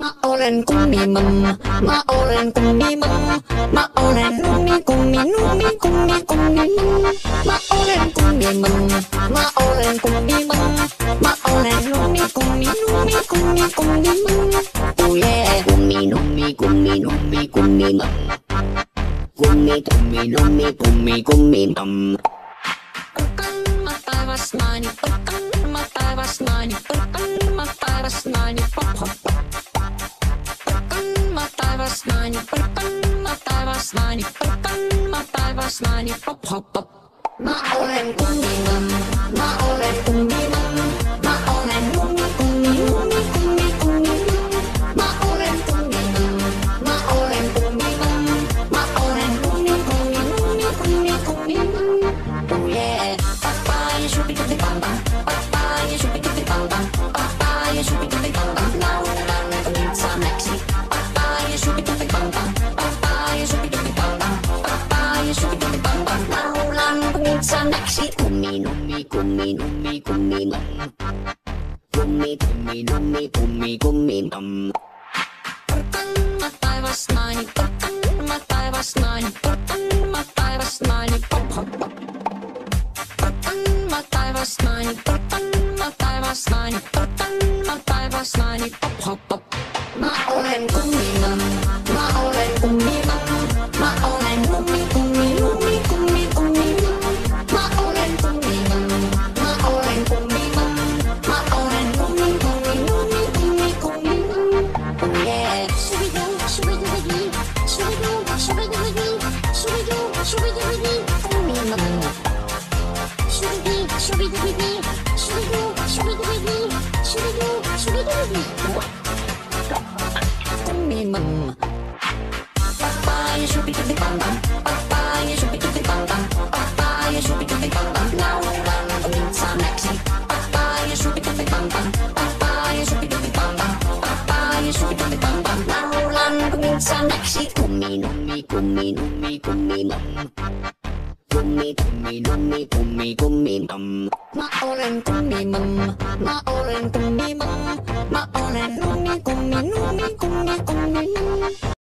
Maolen kummimam, maolen kummimam, maolen lummi kummi lummi kummi kummimam. Maolen kummimam, maolen kummimam, maolen lummi kummi lummi kummi kummimam. Oh yeah, kummi lummi kummi lummi kummimam. Kummi kummi lummi kummi kummimam. Taivasnaani, mä taivasnaani, mä taivasnaani, pop pop pop. Mä taivasnaani, mä taivasnaani, mä taivasnaani, pop pop pop. Mä olen kummimam, mä olen kummimam, mä olen lummi kummi lummi kummi kummimam. Mä olen kummimam, mä olen kummimam, mä olen lummi kummi lummi kummi kummimam. Oh yeah. Papaya shubi dubi bam bam, papaya shubi dubi bam bam, papaya shubi dubi bam bam. Naulan kumitsa meksi. Papaya shubi dubi bam bam, papaya shubi dubi bam bam, papaya shubi dubi bam bam. Naulan kumitsa meksi. Kummi nummi kummi nummi kummi mam. Kummi kummi nummi kummi kummi mam. Mä taivasnaani, mä taivasnaani, mä taivasnaani, pop pop pop. Mä taivasnaani, mä taivasnaani, mä taivasnaani, pop pop pop. Mä olen kummimam, mä olen kummimam, mä olen lummi kummi lummi kummi kummimam. Mä olen kummimam, mä olen kummimam, mä olen lummi kummi lummi kummi kummimam. Oh yeah. Shoo-be-doo, shoo-be-doo-be-dee, shoo-be-doo, shoo-be-doo-be-dee, shoo-be-doo, shoo-be-doo-be-dee, kummimam. Shoo-be-dee, shoo-be-doo-be-dee, shoo-be-doo, shoo-be-doo-be-dee, shoo-be-doo, shoo-be-doo-be-dee. Kummimam. Papaya shubi-dubi-bam bam, papaya shubi-dubi-bam bam, papaya shubi-dubi-bam bam. Naulan kumitsa meksi. Papaya shubi-dubi-bam bam, papaya shubi-dubi-bam bam, papaya shubi-dubi-bam bam. Naulan kumitsa meksi. Kummi nummi kummi nummi kummi mam. Kummi kummi lummi kummi kummimam. Mä olen kummimam, mä olen kummimam, mä olen lummi kummi lummi kummi kummimam.